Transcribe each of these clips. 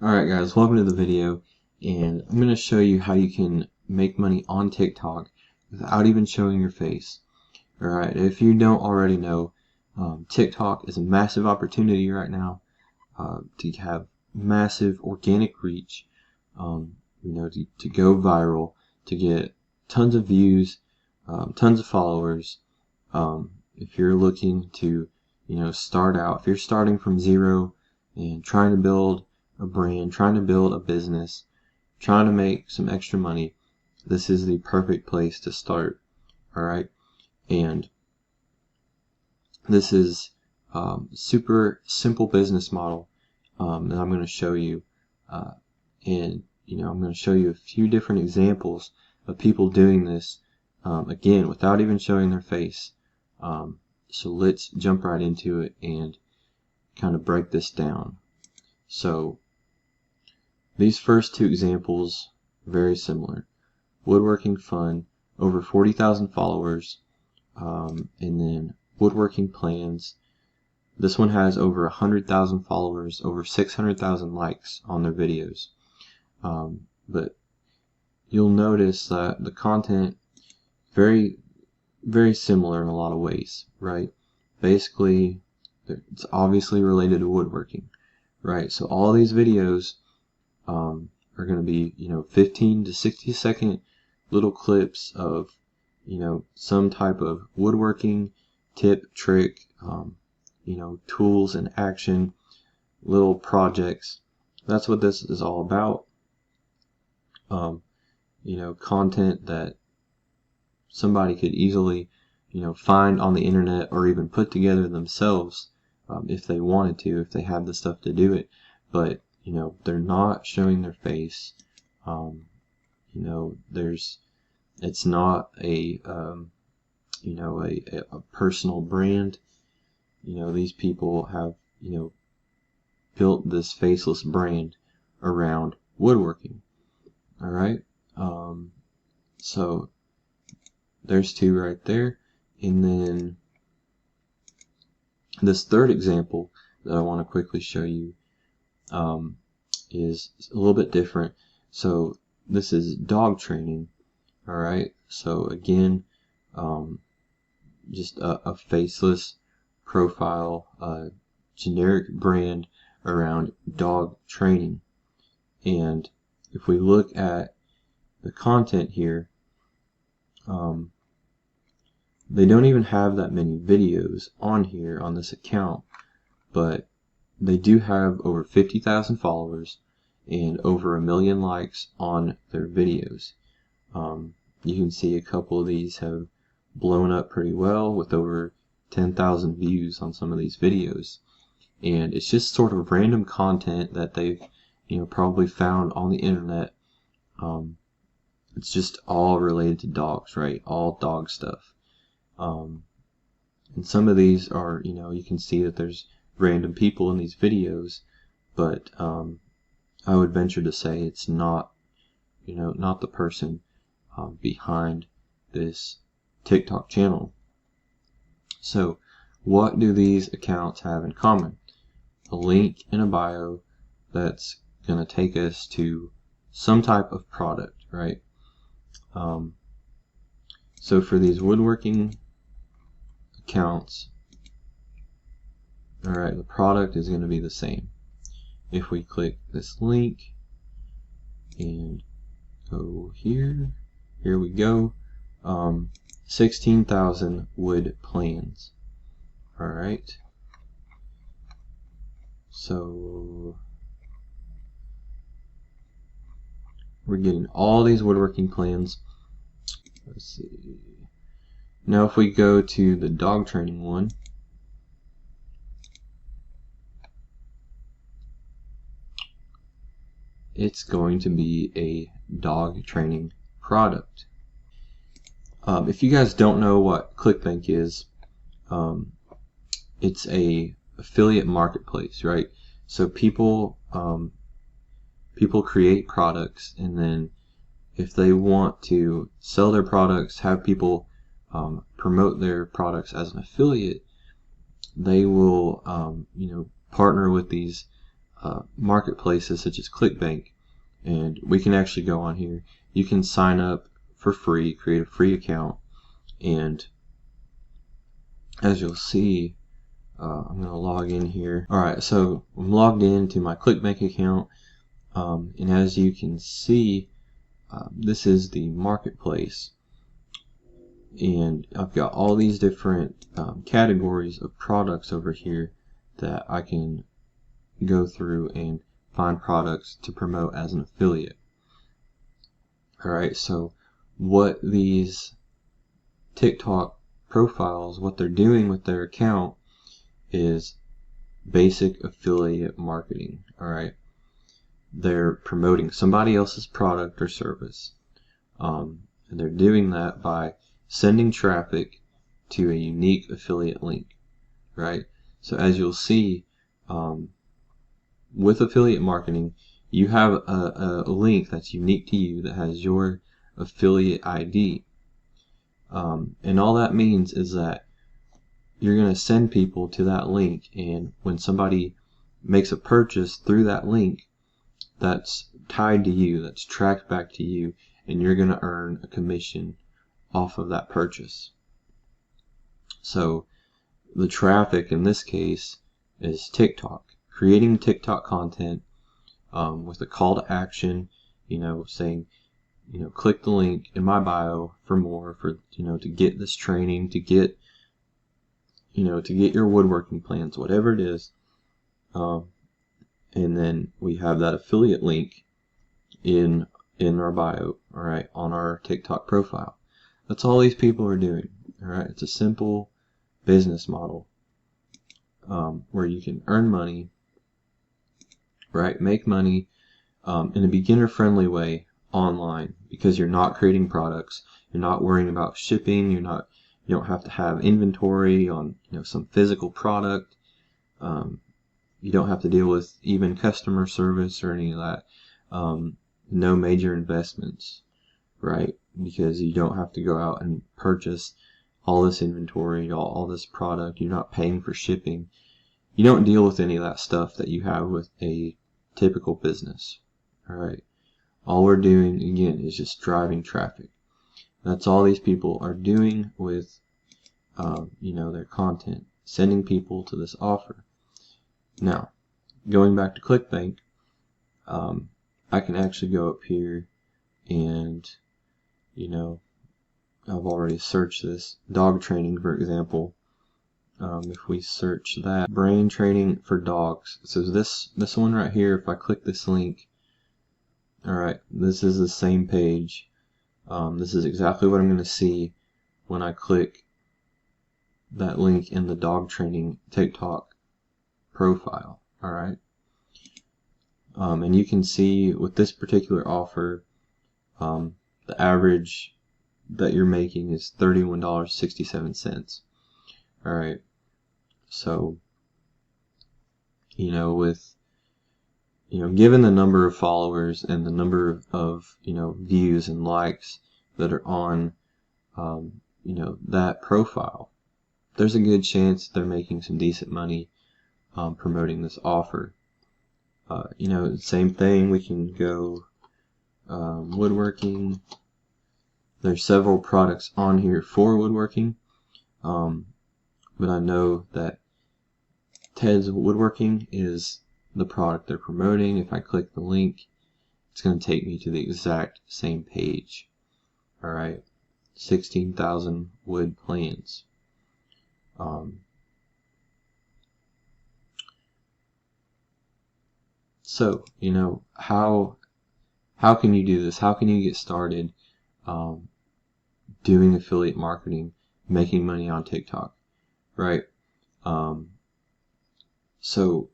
Alright guys, welcome to the video, and I'm going to show you how you can make money on TikTok without even showing your face. Alright, if you don't already know, TikTok is a massive opportunity right now to have massive organic reach, to go viral, to get tons of views, tons of followers. If you're looking to, start out, if you're starting from zero and trying to build a brand, trying to build a business, trying to make some extra money, this is the perfect place to start. Alright, and this is super simple business model that I'm going to show you, and I'm going to show you a few different examples of people doing this, again without even showing their face. So let's jump right into it and kind of break this down. So these first two examples, very similar. Woodworking Fun, over 40,000 followers, and then Woodworking Plans. This one has over 100,000 followers, over 600,000 likes on their videos. But you'll notice that the content very, very similar in a lot of ways, right? Basically, it's obviously related to woodworking, right? So all these videos are going to be 15 to 60 second little clips of some type of woodworking tip, trick, tools in action, little projects. That's what this is all about. Content that somebody could easily find on the internet or even put together themselves, if they wanted to, if they had the stuff to do it. But they're not showing their face. It's not a a personal brand. These people have built this faceless brand around woodworking. All right. So there's two right there, and then this third example that I want to quickly show you is a little bit different. So this is dog training. Alright, so again, just a faceless profile, generic brand around dog training. And if we look at the content here, they don't even have that many videos on here on this account, but they do have over 50,000 followers and over 1 million likes on their videos. You can see a couple of these have blown up pretty well with over 10,000 views on some of these videos. And it's just sort of random content that they've probably found on the internet. It's just all related to dogs, right? All dog stuff. And some of these are, you can see that there's random people in these videos, but I would venture to say it's not, not the person behind this TikTok channel. So what do these accounts have in common? A link in a bio that's going to take us to some type of product, right? So for these woodworking accounts, alright, the product is going to be the same. If we click this link and go here we go. 16,000 wood plans. Alright, so we're getting all these woodworking plans. Let's see. Now if we go to the dog training one, it's going to be a dog training product. If you guys don't know what Clickbank is, it's a affiliate marketplace, right? So people create products, and then if they want to sell their products, have people promote their products as an affiliate, they will partner with these marketplaces such as Clickbank, and we can actually go on here. You can sign up for free, create a free account, and as you'll see, I'm going to log in here. Alright, so I'm logged into my Clickbank account, and as you can see, this is the marketplace, and I've got all these different categories of products over here that I can go through and find products to promote as an affiliate. Alright, so what these TikTok profiles, what they're doing with their account is basic affiliate marketing. Alright, they're promoting somebody else's product or service, and they're doing that by sending traffic to a unique affiliate link. Right, so as you'll see, with affiliate marketing, you have a link that's unique to you that has your affiliate ID, and all that means is that you're going to send people to that link, and when somebody makes a purchase through that link, that's tied to you, that's tracked back to you, and you're going to earn a commission off of that purchase. So the traffic in this case is TikTok, creating TikTok content with a call to action, saying, click the link in my bio for more, to get this training, to get your woodworking plans, whatever it is. And then we have that affiliate link in our bio, alright, on our TikTok profile. That's all these people are doing. Alright, it's a simple business model where you can earn money, right, make money in a beginner-friendly way online, because you're not creating products, you're not worrying about shipping, you don't have to have inventory on some physical product, you don't have to deal with even customer service or any of that, no major investments, right, because you don't have to go out and purchase all this inventory, all this product, you're not paying for shipping, you don't deal with any of that stuff that you have with a typical business. Alright, all we're doing again is just driving traffic. That's all these people are doing with their content, sending people to this offer. Now, going back to Clickbank, I can actually go up here and I've already searched this dog training, for example. If we search that, brain training for dogs, so this one right here, if I click this link, alright, this is the same page. This is exactly what I'm going to see when I click that link in the dog training TikTok profile. Alright, and you can see with this particular offer, the average that you're making is $31.67. Alright, so with given the number of followers and the number of views and likes that are on that profile, there's a good chance they're making some decent money promoting this offer. Same thing, we can go woodworking. There's several products on here for woodworking, but I know that Ted's Woodworking is the product they're promoting. If I click the link, it's going to take me to the exact same page. Alright, 16,000 wood plans. So, how can you do this? How can you get started doing affiliate marketing, making money on TikTok, right? So,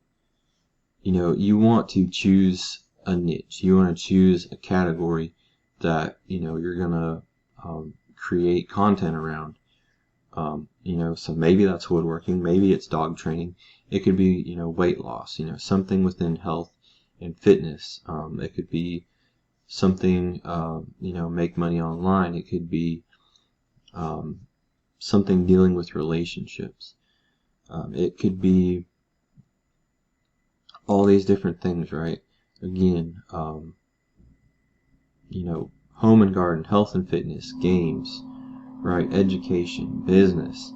you want to choose a niche. You want to choose a category that, you're going to create content around. So maybe that's woodworking, maybe it's dog training. It could be, weight loss, something within health and fitness. It could be something, make money online. It could be something dealing with relationships. It could be all these different things, right? Again, home and garden, health and fitness, games, right? Education, business,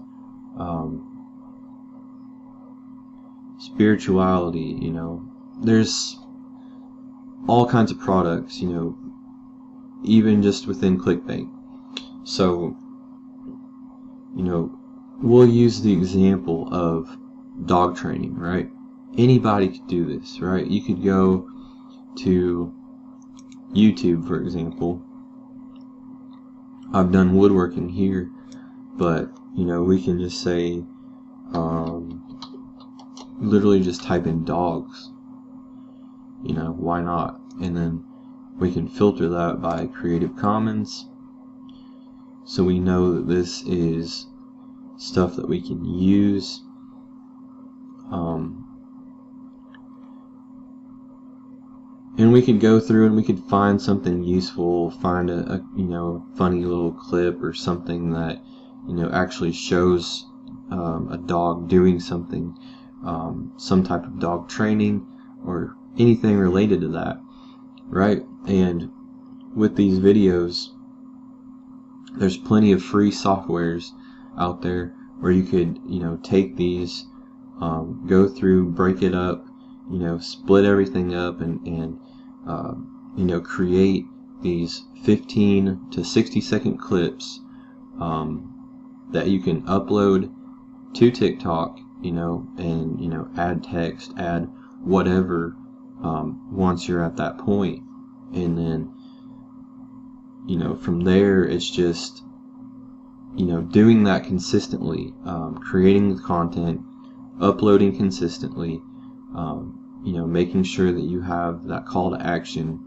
spirituality, there's all kinds of products, even just within Clickbank. So, we'll use the example of dog training, right? Anybody could do this, right? You could go to YouTube, for example. I've done woodworking here, but, we can just say, literally just type in dogs, why not? And then we can filter that by Creative Commons, so we know that this is stuff that we can use. And we could go through and we could find something useful, find a funny little clip or something that actually shows a dog doing something, some type of dog training or anything related to that, right? And with these videos, there's plenty of free softwares out there where you could take these, go through, break it up, split everything up, and create these 15 to 60-second clips that you can upload to TikTok, and add text, add whatever, once you're at that point. And then from there it's just doing that consistently, creating the content, uploading consistently, making sure that you have that call to action.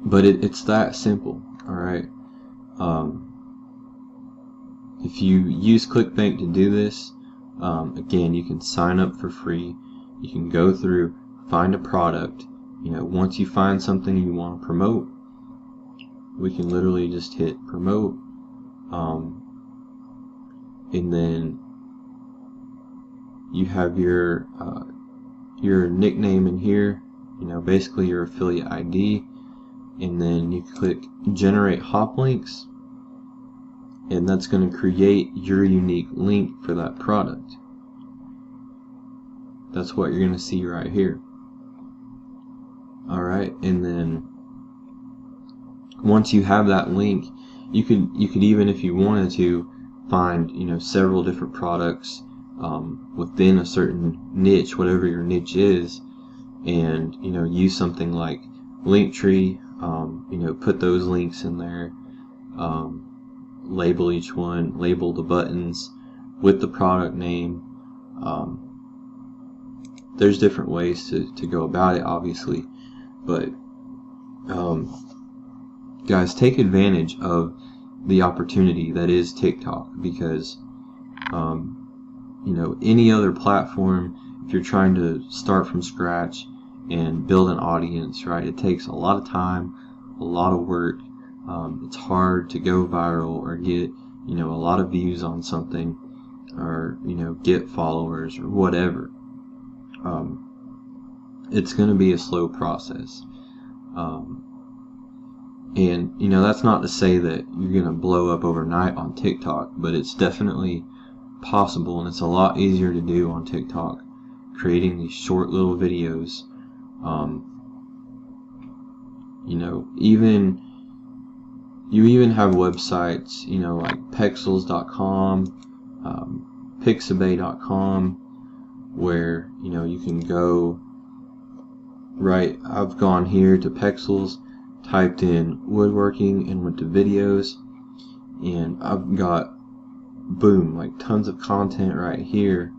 But it's that simple, alright? If you use Clickbank to do this, again, you can sign up for free. You can go through, find a product. Once you find something you want to promote, we can literally just hit promote, and then you have your nickname in here, basically your affiliate ID, and then you click generate hop links, and that's going to create your unique link for that product. That's what you're going to see right here. Alright, and then once you have that link, you could even, if you wanted to, find several different products within a certain niche, whatever your niche is, and use something like Linktree, put those links in there, label each one, label the buttons with the product name. There's different ways to go about it, obviously, but guys, take advantage of the opportunity that is TikTok, because any other platform, if you're trying to start from scratch and build an audience, right, it takes a lot of time, a lot of work. It's hard to go viral or get a lot of views on something, or get followers or whatever. It's going to be a slow process, and that's not to say that you're going to blow up overnight on TikTok, but it's definitely possible, and it's a lot easier to do on TikTok, creating these short little videos. You even have websites, like Pexels.com, Pixabay.com, where you can go. Right, I've gone here to Pexels, typed in woodworking, and went to videos, and I've got, boom, like tons of content right here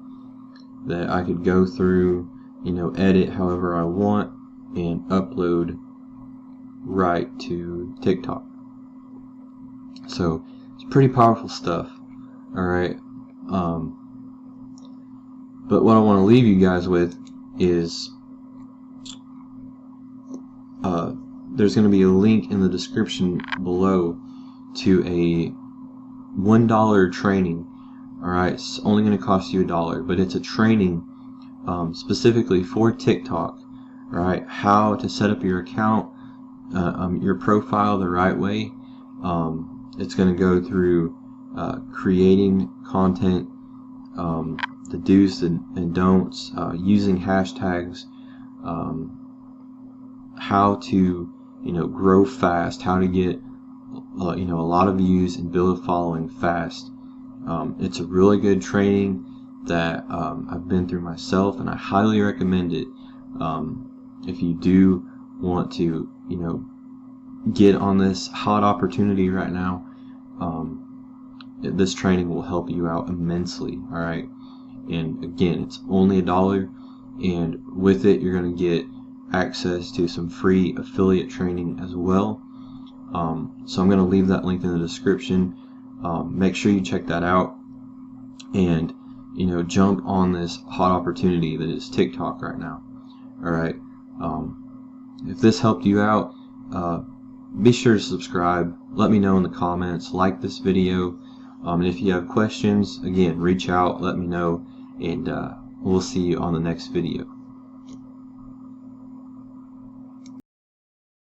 that I could go through, edit however I want, and upload right to TikTok. So it's pretty powerful stuff. Alright, but what I want to leave you guys with is there's going to be a link in the description below to a $1 training, Alright, it's only going to cost you $1, but it's a training specifically for TikTok. Right, how to set up your account, your profile the right way. It's going to go through creating content, the do's and don'ts, using hashtags, how to grow fast, how to get a lot of views and build a following fast. It's a really good training that I've been through myself, and I highly recommend it. If you do want to get on this hot opportunity right now, this training will help you out immensely. Alright, and again, it's only $1, and with it you're going to get access to some free affiliate training as well. So I'm going to leave that link in the description. Make sure you check that out, and jump on this hot opportunity that is TikTok right now. Alright, if this helped you out, be sure to subscribe. Let me know in the comments, like this video, and if you have questions, again, reach out, let me know, and we'll see you on the next video.